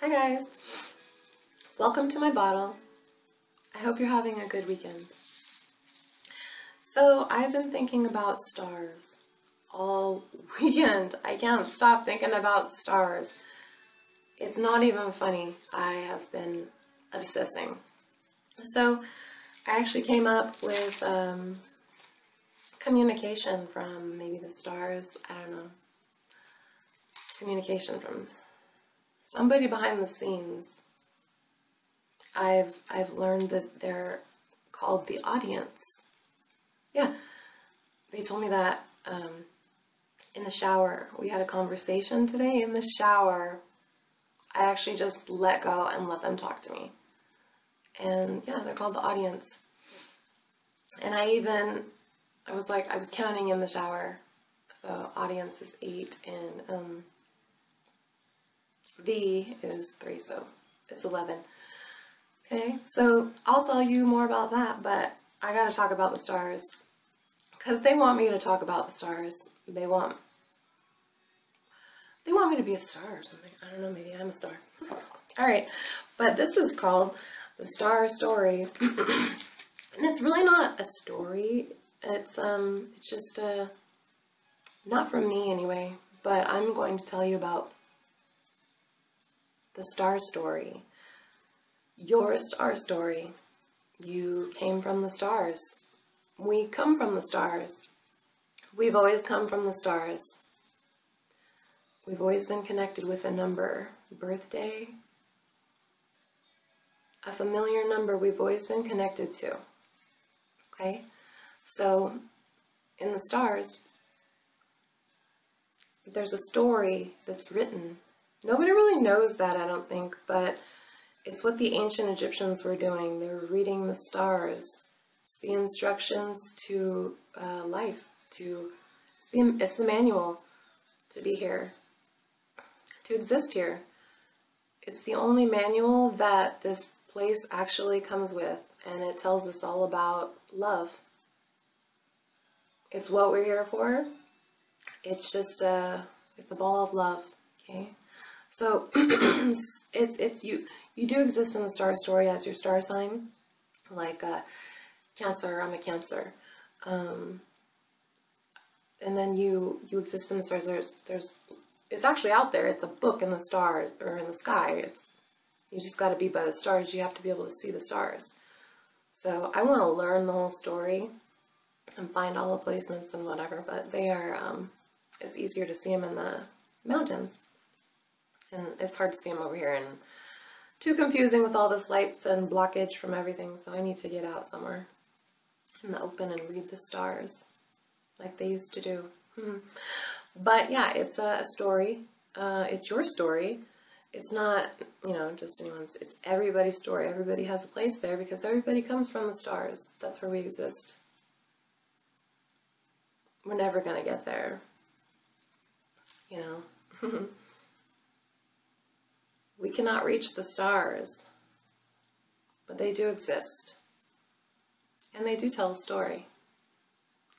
Hi guys, welcome to my bottle. I hope you're having a good weekend. So I've been thinking about stars all weekend. I can't stop thinking about stars. It's not even funny. I have been obsessing. So I actually came up with communication from maybe the stars. I don't know. Communication from somebody behind the scenes. I've learned that they're called the audience. Yeah, they told me that in the shower. We had a conversation today in the shower. I actually just let go and let them talk to me. And yeah, they're called the audience. And I was counting in the shower. So audience is 8 and the is 3, so it's 11. Okay, so I'll tell you more about that, but I gotta talk about the stars. Because they want me to talk about the stars. They want me to be a star or something. I don't know, maybe I'm a star. Alright, but this is called the Star Story. And it's really not a story. It's just not from me anyway, but I'm going to tell you about the star story. Your star story. You came from the stars. We come from the stars. We've always come from the stars. We've always been connected with a number. Birthday. A familiar number we've always been connected to. Okay? So, in the stars, there's a story that's written. Nobody really knows that, I don't think, but it's what the ancient Egyptians were doing. They were reading the stars. It's the instructions to life. It's the manual to be here, to exist here. It's the only manual that this place actually comes with, and it tells us all about love. It's what we're here for. It's just it's a ball of love, okay? So it's you do exist in the star story as your star sign, like Cancer. I'm a Cancer, and then you exist in the stars. It's actually out there. It's a book in the stars or in the sky. You just got to be by the stars. You have to be able to see the stars. So I want to learn the whole story and find all the placements and whatever. But they are. It's easier to see them in the mountains. And it's hard to see them over here, and too confusing with all this lights and blockage from everything, so I need to get out somewhere in the open and read the stars like they used to do. But yeah, it's a story. It's your story. It's not, just anyone's. It's everybody's story. Everybody has a place there because everybody comes from the stars. That's where we exist. We're never going to get there, We cannot reach the stars, but they do exist, and they do tell a story.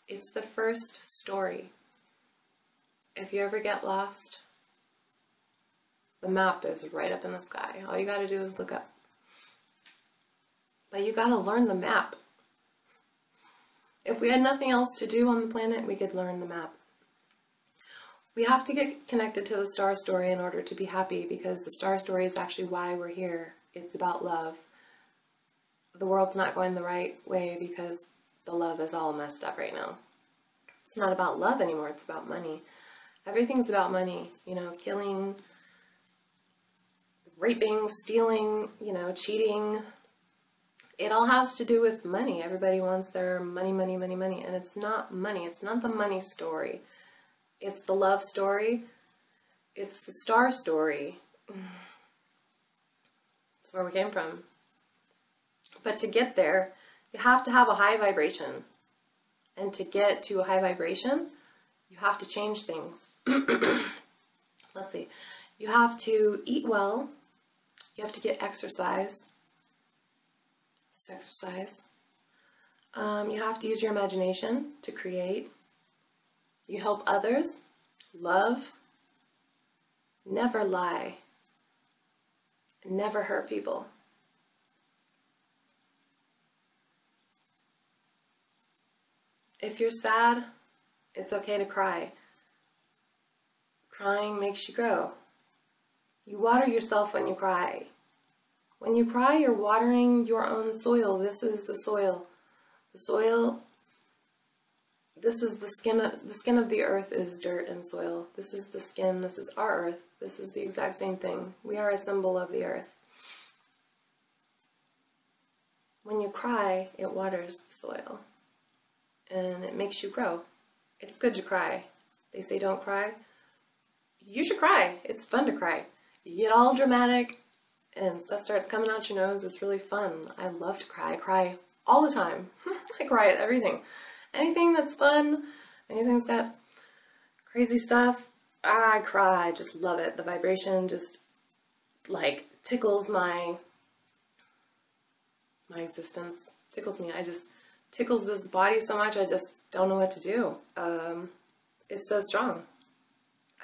It's the first story. If you ever get lost, the map is right up in the sky. All you gotta do is look up. But you gotta learn the map. If we had nothing else to do on the planet, we could learn the map. We have to get connected to the star story in order to be happy, because the star story is actually why we're here. It's about love. The world's not going the right way because the love is all messed up right now. It's not about love anymore, it's about money. Everything's about money, killing, raping, stealing, cheating. It all has to do with money. Everybody wants their money, money, money, money, and it's not money. It's not the money story. It's the love story. It's the star story. That's where we came from. But to get there, you have to have a high vibration. And to get to a high vibration, you have to change things. Let's see. You have to eat well. You have to get exercise. It's exercise. You have to use your imagination to create. You help others, love, never lie. never hurt people. If you're sad, it's okay to cry. Crying makes you grow. You water yourself when you cry. When you cry, you're watering your own soil. This is the soil. The soil, this is the skin of the earth is dirt and soil. This is the skin, this is our earth. This is the exact same thing. We are a symbol of the earth. When you cry, it waters the soil. And it makes you grow. It's good to cry. They say don't cry. You should cry. It's fun to cry. You get all dramatic and stuff starts coming out your nose. It's really fun. I love to cry. I cry all the time. I cry at everything. Anything that's fun, anything that's got crazy stuff, I cry. I just love it. The vibration just like tickles my existence. Tickles me. Tickles this body so much I just don't know what to do. It's so strong.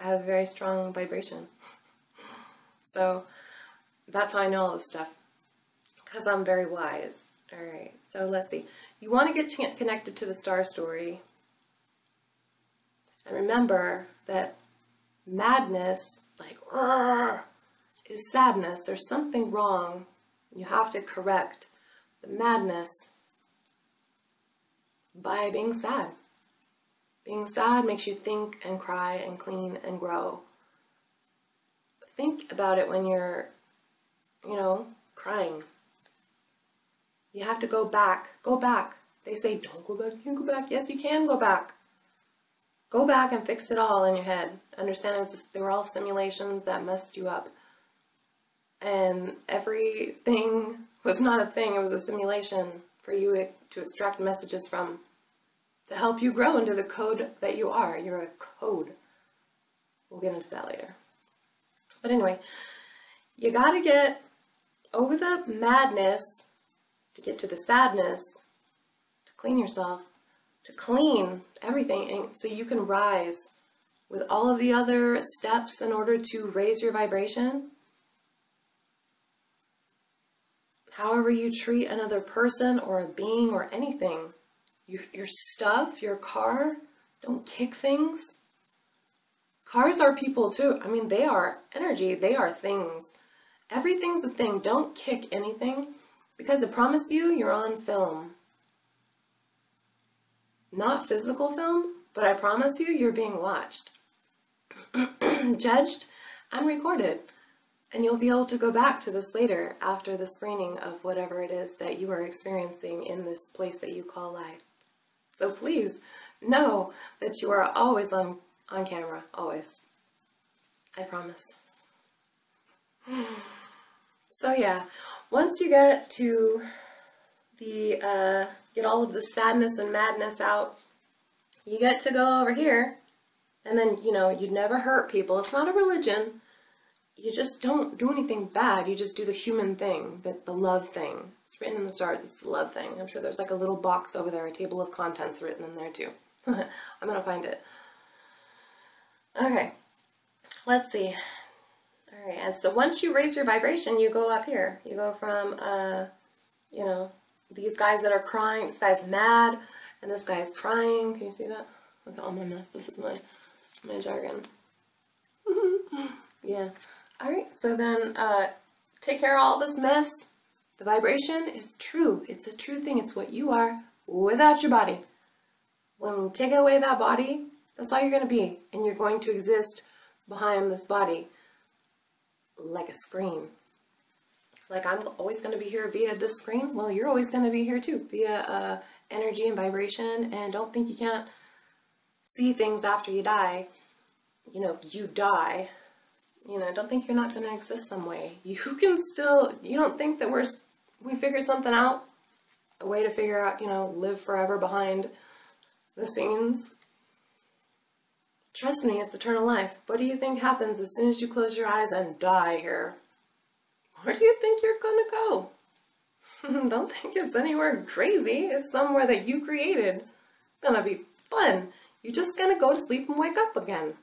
I have a very strong vibration. So that's how I know all this stuff. Because I'm very wise. Alright, so let's see. You want to get connected to the star story. And remember that madness, like, is sadness. There's something wrong. You have to correct the madness by being sad. Being sad makes you think and cry and clean and grow. Think about it when you're, crying. You have to go back. Go back. They say, don't go back, you can't go back. Yes, you can go back. Go back and fix it all in your head. Understand they were all simulations that messed you up. And everything was not a thing. It was a simulation for you to extract messages from, to help you grow into the code that you are. You're a code. We'll get into that later. But anyway, you gotta get over the madness to get to the sadness, to clean yourself, to clean everything so you can rise with all of the other steps in order to raise your vibration. However you treat another person or a being or anything, your stuff, your car, don't kick things. Cars are people too. I mean, they are energy. They are things. Everything's a thing. Don't kick anything because I promise you, you're on film. Not physical film, but I promise you, you're being watched, judged, and recorded. And you'll be able to go back to this later after the screening of whatever it is that you are experiencing in this place that you call life. So please know that you are always on camera, always. I promise. So yeah, once you get to the, get all of the sadness and madness out, you get to go over here, and then, you'd never hurt people. It's not a religion. You just don't do anything bad. You just do the human thing, the love thing. It's written in the stars, it's the love thing. I'm sure there's like a little box over there, a table of contents written in there too. I'm gonna find it. Okay, let's see. Alright, and so once you raise your vibration, you go up here. You go from, these guys that are crying, this guy's mad, and this guy's crying. Can you see that? Look at all my mess. This is my jargon. Yeah. Alright, so then take care of all this mess. The vibration is true. It's a true thing. It's what you are without your body. When you take away that body, that's all you're going to be. And you're going to exist behind this body like a screen. Like I'm always going to be here via this screen. Well, you're always going to be here too via energy and vibration. And don't think you can't see things after you die. You die. Don't think you're not going to exist some way. You can still, you don't think that we figured something out? A way to figure out, live forever behind the scenes? Trust me, it's eternal life. What do you think happens as soon as you close your eyes and die here? Where do you think you're going to go? Don't think it's anywhere crazy. It's somewhere that you created. It's going to be fun. You're just going to go to sleep and wake up again.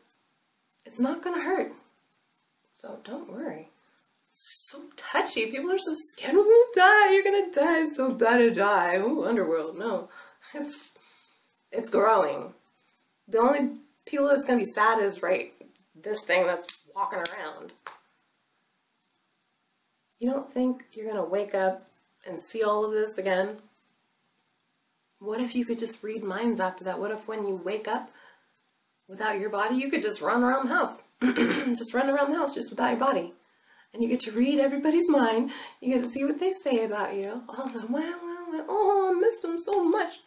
It's not going to hurt. So don't worry. so touchy. People are so scared. We're gonna die. You're gonna die. It's so bad to die. Ooh, underworld. No, it's growing. The only people that's gonna be sad is this thing that's walking around. You don't think you're gonna wake up and see all of this again? What if you could just read minds after that? What if when you wake up without your body, you could just run around the house? Just run around the house just without your body. And you get to read everybody's mind. You get to see what they say about you. All of them, oh, I missed them so much.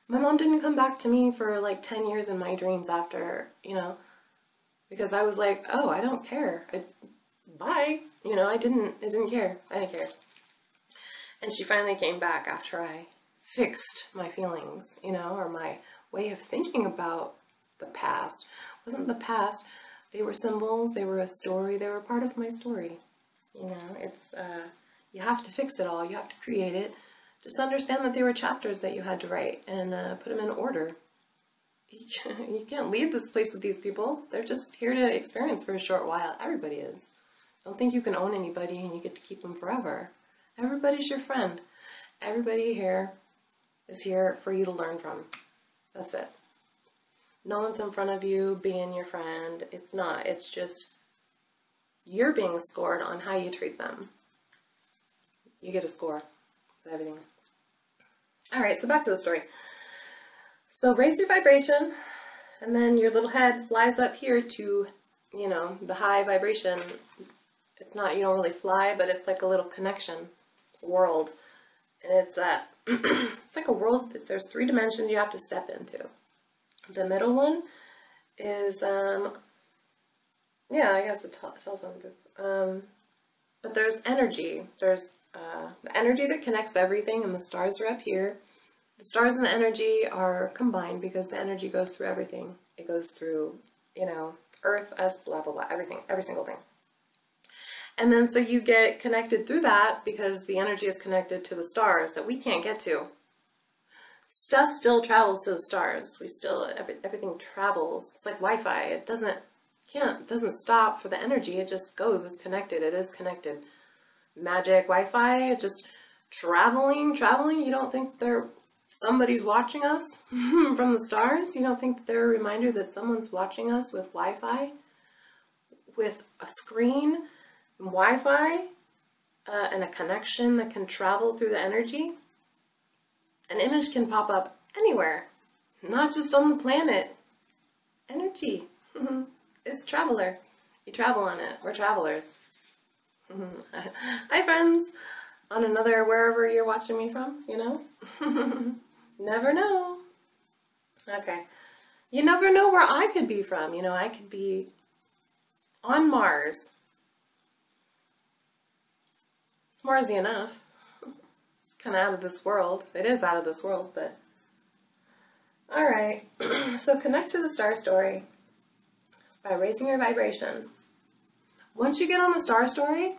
My mom didn't come back to me for like 10 years in my dreams after, because I was like, oh, I don't care. Bye. I didn't care. I didn't care. And she finally came back after I fixed my feelings, or my way of thinking about the past. It wasn't the past. They were symbols. They were a story. They were part of my story. It's, you have to fix it all. You have to create it. Just understand that they were chapters that you had to write and put them in order. You can't leave this place with these people. They're just here to experience for a short while. Everybody is. Don't think you can own anybody and you get to keep them forever. Everybody's your friend. Everybody here is here for you to learn from. That's it. No one's in front of you being your friend. It's not. It's just you're being scored on how you treat them. You get a score with everything. Alright, so back to the story. So raise your vibration, and then your little head flies up here to, the high vibration. It's not, you don't really fly, but it's like a little connection world. And it's it's like a world that there's 3 dimensions you have to step into. The middle one is, I guess the telephone booth. But there's energy. There's the energy that connects everything, and the stars are up here. The stars and the energy are combined because the energy goes through everything. It goes through, Earth, us, blah, blah, blah, everything, every single thing. And then so you get connected through that because the energy is connected to the stars that we can't get to. Stuff still travels to the stars. Everything travels. It's like Wi-Fi. It doesn't stop for the energy. It just goes. It's connected. It is connected. Magic Wi-Fi, just traveling. You don't think somebody's watching us from the stars? You don't think that they're a reminder that someone's watching us with Wi-Fi? With a screen, Wi-Fi, and a connection that can travel through the energy? An image can pop up anywhere, not just on the planet. Energy. It's traveler. You travel on it. We're travelers. Hi friends, on another wherever you're watching me from, Never know. Okay. You never know where I could be from, I could be on Mars. It's Marsy enough. It's kind of out of this world. It is out of this world, but... Alright, so connect to the star story by raising your vibration. Once you get on the star story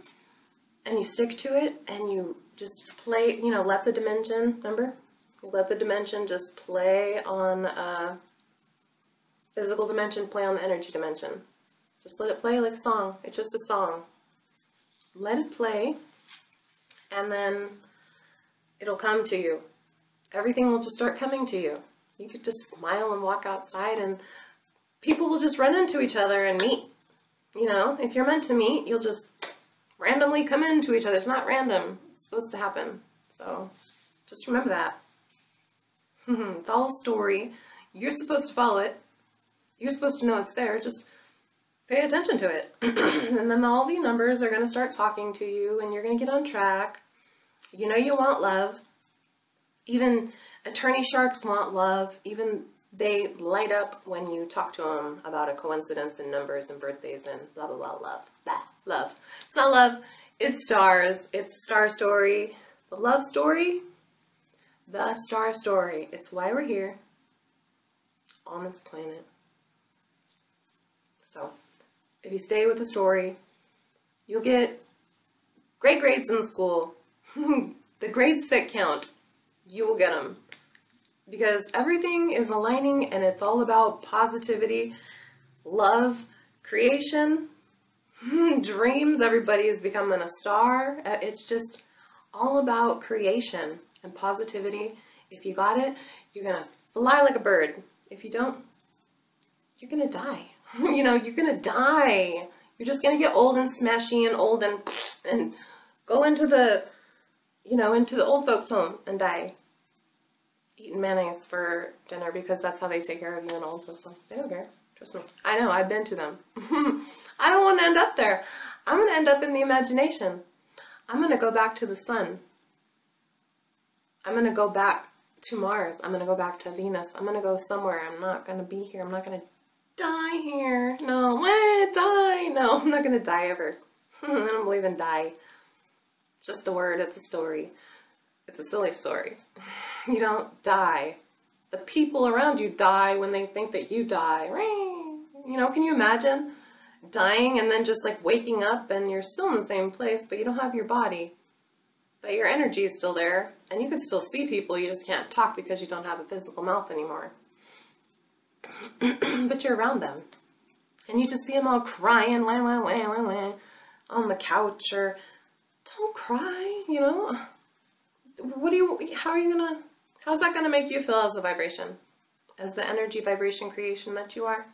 and you stick to it and you just play, let the dimension, remember? You let the dimension just play on physical dimension, play on the energy dimension. Just let it play like a song. It's just a song. Let it play, and then it'll come to you. Everything will just start coming to you. You could just smile and walk outside and people will just run into each other and meet. If you're meant to meet, you'll just randomly come into each other. It's not random. It's supposed to happen. So just remember that. It's all a story. You're supposed to follow it. You're supposed to know it's there. Just pay attention to it. And then all the numbers are going to start talking to you and you're going to get on track. You want love. Even attorney sharks want love. Even they light up when you talk to them about a coincidence and numbers and birthdays and blah, blah, blah, love. Bah, love. It's not love. It's stars. It's star story. The love story. The star story. It's why we're here on this planet. So, if you stay with the story, you'll get great grades in school. The grades that count. You will get them. Because everything is aligning and it's all about positivity, love, creation. dreams. Everybody is becoming a star. It's just all about creation and positivity. If you got it, you're gonna fly like a bird. If you don't, you're gonna die. You know, you're gonna die. You're just gonna get old and smashy and old and go into the, you know, into the old folks' home and die. Eating mayonnaise for dinner because that's how they take care of you in old folks' home. They don't care. Trust me. I know. I've been to them. I don't want to end up there. I'm going to end up in the imagination. I'm going to go back to the sun. I'm going to go back to Mars. I'm going to go back to Venus. I'm going to go somewhere. I'm not going to be here. I'm not going to die here. No. Die. No, I'm not going to die ever. I don't believe in die. It's just a word. It's a story. It's a silly story. You don't die. The people around you die when they think that you die. You know, can you imagine dying and then just like waking up and you're still in the same place, but you don't have your body, but your energy is still there, and you can still see people, you just can't talk because you don't have a physical mouth anymore. But you're around them, and you just see them all crying, wah, wah, wah, wah, wah, on the couch, or don't cry, you know. How's that gonna make you feel as a vibration? As the energy vibration creation that you are?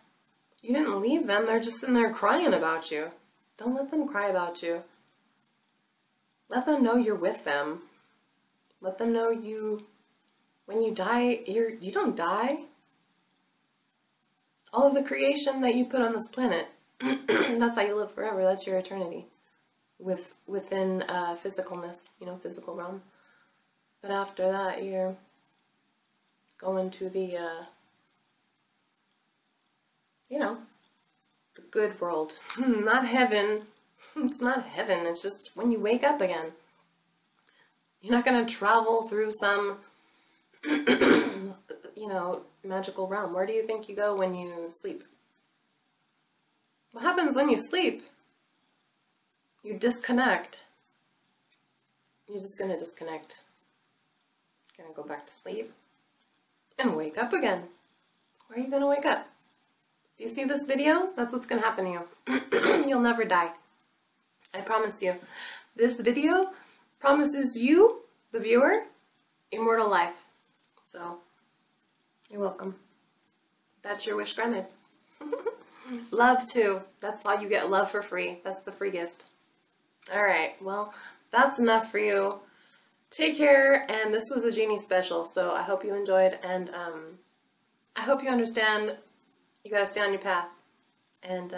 You didn't leave them, they're just in there crying about you. Don't let them cry about you. Let them know you're with them. Let them know when you die, you don't die. All of the creation that you put on this planet, that's how you live forever, that's your eternity. Within physicalness, you know, physical realm. But after that, you're going to the, you know, the good world. Not heaven. It's not heaven. It's just when you wake up again. You're not going to travel through some, you know, magical realm. Where do you think you go when you sleep? What happens when you sleep? You disconnect. You're just going to disconnect. Gonna go back to sleep and wake up again. Where are you gonna wake up? You see this video? That's what's gonna happen to you. You'll never die. I promise you. This video promises you, the viewer, immortal life. So, you're welcome. That's your wish granted. Love too. That's how you get love for free. That's the free gift. Alright, well, that's enough for you. Take care, and this was a Genie special, so I hope you enjoyed, and I hope you understand you gotta stay on your path, and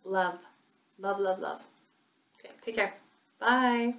love. Love, love, love. Okay, take care. Bye.